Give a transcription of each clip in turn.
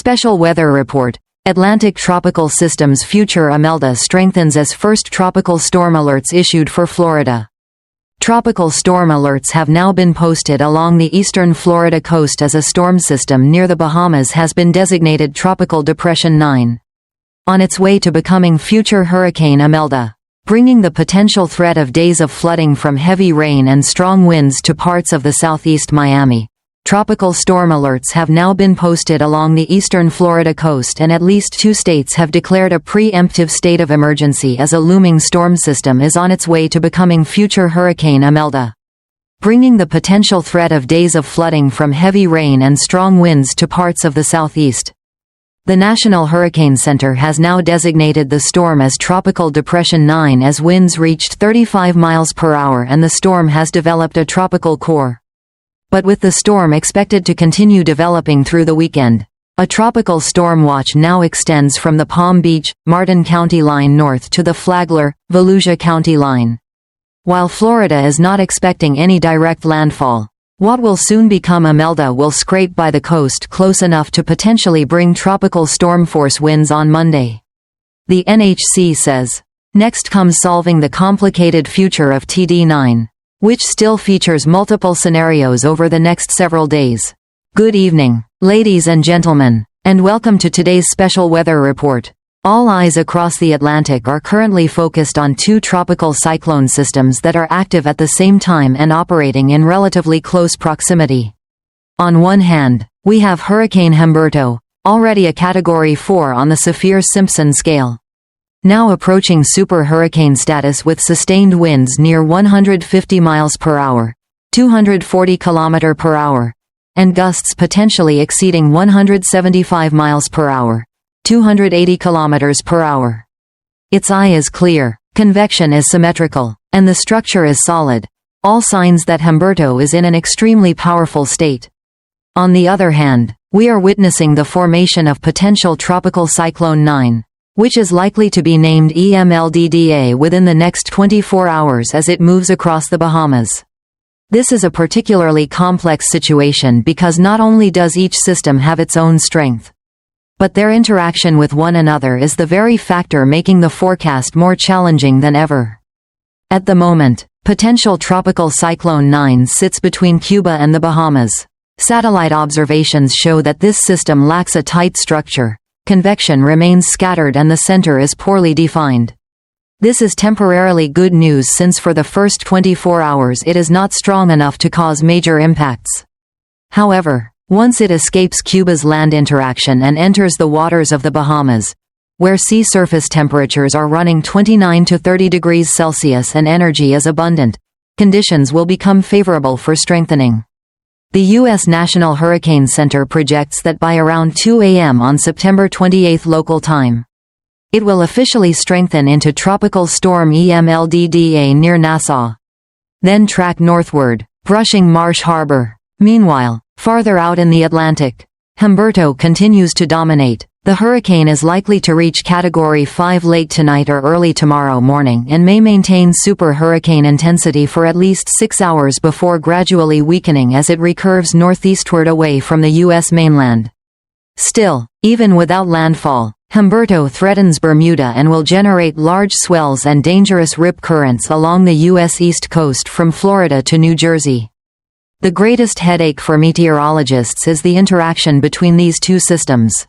Special Weather Report. Atlantic Tropical System's future. Imelda strengthens as first tropical storm alerts issued for Florida. Tropical storm alerts have now been posted along the eastern Florida coast as a storm system near the Bahamas has been designated Tropical Depression 9. On its way to becoming future Hurricane Imelda, bringing the potential threat of days of flooding from heavy rain and strong winds to parts of the southeast Miami. Tropical storm alerts have now been posted along the eastern Florida coast, and at least 2 states have declared a preemptive state of emergency as a looming storm system is on its way to becoming future Hurricane Imelda, bringing the potential threat of days of flooding from heavy rain and strong winds to parts of the southeast. The National Hurricane Center has now designated the storm as Tropical Depression 9 as winds reached 35 miles per hour and the storm has developed a tropical core. But with the storm expected to continue developing through the weekend, a tropical storm watch now extends from the Palm Beach, Martin County line north to the Flagler, Volusia County line. While Florida is not expecting any direct landfall, what will soon become Imelda will scrape by the coast close enough to potentially bring tropical storm force winds on Monday. The NHC says. Next comes solving the complicated future of TD9, which still features multiple scenarios over the next several days. Good evening, ladies and gentlemen, and welcome to today's special weather report. All eyes across the Atlantic are currently focused on 2 tropical cyclone systems that are active at the same time and operating in relatively close proximity. On one hand, we have Hurricane Humberto, already a Category 4 on the Saffir-Simpson scale, now approaching super hurricane status with sustained winds near 150 miles per hour, 240 km per hour, and gusts potentially exceeding 175 miles per hour, 280 km per hour. Its eye is clear, convection is symmetrical, and the structure is solid, all signs that Humberto is in an extremely powerful state. On the other hand, we are witnessing the formation of potential Tropical Cyclone 9, which is likely to be named Imelda within the next 24 hours as it moves across the Bahamas. This is a particularly complex situation because not only does each system have its own strength, but their interaction with one another is the very factor making the forecast more challenging than ever. At the moment, potential Tropical Cyclone 9 sits between Cuba and the Bahamas. Satellite observations show that this system lacks a tight structure. Convection remains scattered and the center is poorly defined. This is temporarily good news since for the first 24 hours it is not strong enough to cause major impacts. However, once it escapes Cuba's land interaction and enters the waters of the Bahamas, where sea surface temperatures are running 29 to 30 degrees Celsius and energy is abundant, conditions will become favorable for strengthening. The U.S. National Hurricane Center projects that by around 2 a.m. on September 28 local time, it will officially strengthen into Tropical Storm Imelda near Nassau, then track northward, brushing Marsh Harbor. Meanwhile, farther out in the Atlantic, Humberto continues to dominate. The hurricane is likely to reach Category 5 late tonight or early tomorrow morning and may maintain super hurricane intensity for at least 6 hours before gradually weakening as it recurves northeastward away from the U.S. mainland. Still, even without landfall, Humberto threatens Bermuda and will generate large swells and dangerous rip currents along the U.S. East Coast from Florida to New Jersey. The greatest headache for meteorologists is the interaction between these 2 systems.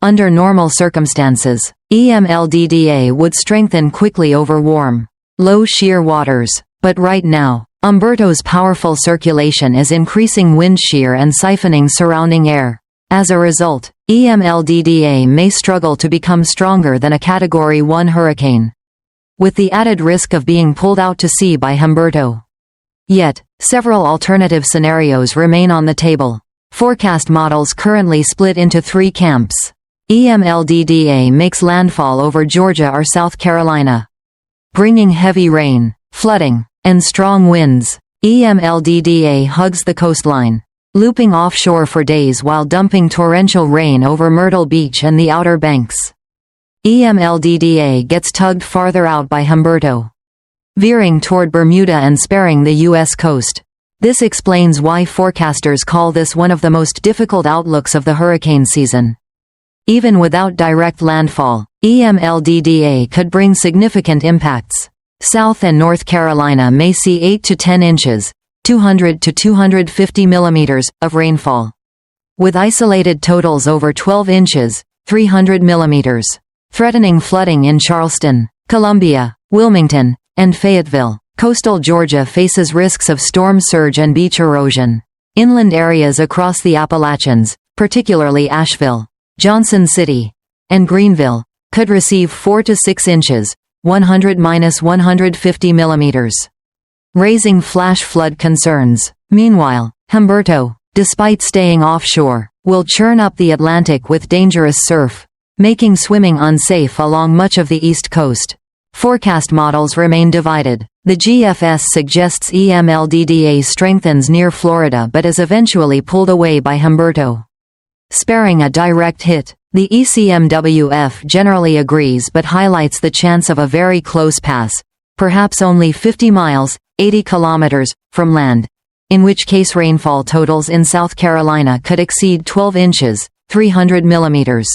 Under normal circumstances, Imelda would strengthen quickly over warm, low shear waters, but right now, Humberto's powerful circulation is increasing wind shear and siphoning surrounding air. As a result, Imelda may struggle to become stronger than a Category 1 hurricane, with the added risk of being pulled out to sea by Humberto. Yet, several alternative scenarios remain on the table. Forecast models currently split into 3 camps. Imelda makes landfall over Georgia or South Carolina, bringing heavy rain, flooding, and strong winds. Imelda hugs the coastline, looping offshore for days while dumping torrential rain over Myrtle Beach and the Outer Banks. Imelda gets tugged farther out by Humberto, veering toward Bermuda and sparing the U.S. coast. This explains why forecasters call this one of the most difficult outlooks of the hurricane season. Even without direct landfall, EMLDDA could bring significant impacts. South and North Carolina may see 8 to 10 inches, 200 to 250 millimeters, of rainfall, with isolated totals over 12 inches, 300 millimeters, threatening flooding in Charleston, Columbia, Wilmington, and Fayetteville. Coastal Georgia faces risks of storm surge and beach erosion. Inland areas across the Appalachians, particularly Asheville, Johnson City, and Greenville, could receive 4 to 6 inches, 100–150 millimeters, raising flash flood concerns. Meanwhile, Humberto, despite staying offshore, will churn up the Atlantic with dangerous surf, making swimming unsafe along much of the East Coast. Forecast models remain divided. The GFS suggests EMLDDA strengthens near Florida but is eventually pulled away by Humberto, sparing a direct hit. The ECMWF generally agrees but highlights the chance of a very close pass, perhaps only 50 miles, 80 kilometers, from land, in which case rainfall totals in South Carolina could exceed 12 inches, 300 millimeters.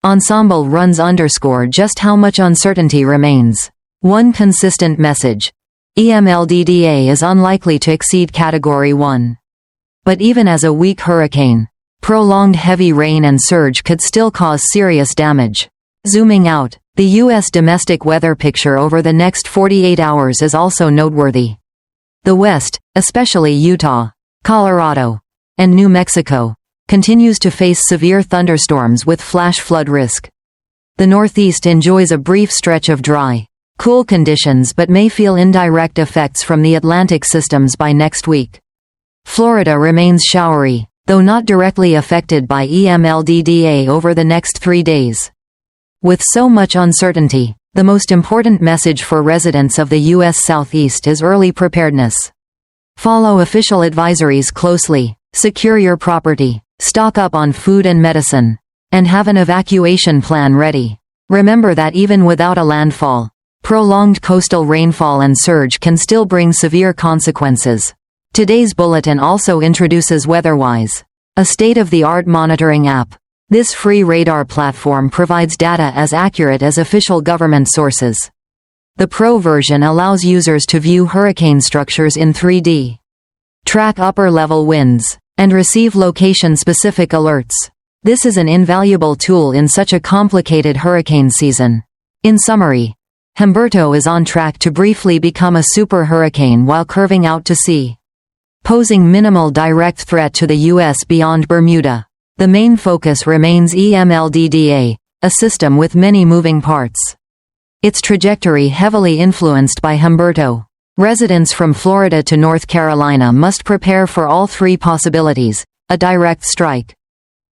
Ensemble runs underscore just how much uncertainty remains. One consistent message: EMLDDA is unlikely to exceed Category 1. But even as a weak hurricane, prolonged heavy rain and surge could still cause serious damage. Zooming out, the U.S. domestic weather picture over the next 48 hours is also noteworthy. The West, especially Utah, Colorado, and New Mexico, continues to face severe thunderstorms with flash flood risk. The Northeast enjoys a brief stretch of dry, cool conditions but may feel indirect effects from the Atlantic systems by next week. Florida remains showery, though not directly affected by EMLDDA over the next 3 days. With so much uncertainty, the most important message for residents of the U.S. Southeast is early preparedness. Follow official advisories closely, secure your property, stock up on food and medicine, and have an evacuation plan ready. Remember that even without a landfall, prolonged coastal rainfall and surge can still bring severe consequences. Today's bulletin also introduces WeatherWise, a state-of-the-art monitoring app. This free radar platform provides data as accurate as official government sources. The Pro version allows users to view hurricane structures in 3D, track upper-level winds, and receive location-specific alerts. This is an invaluable tool in such a complicated hurricane season. In summary, Humberto is on track to briefly become a super hurricane while curving out to sea, posing minimal direct threat to the U.S. beyond Bermuda. The main focus remains EMLDDA, a system with many moving parts. Its trajectory heavily influenced by Humberto. Residents from Florida to North Carolina must prepare for all three possibilities: a direct strike,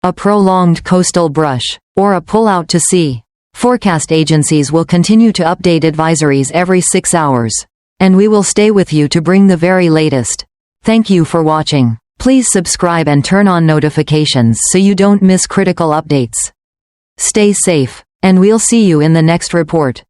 a prolonged coastal brush, or a pull-out to sea. Forecast agencies will continue to update advisories every 6 hours, and we will stay with you to bring the very latest. Thank you for watching. Please subscribe and turn on notifications so you don't miss critical updates. Stay safe, and we'll see you in the next report.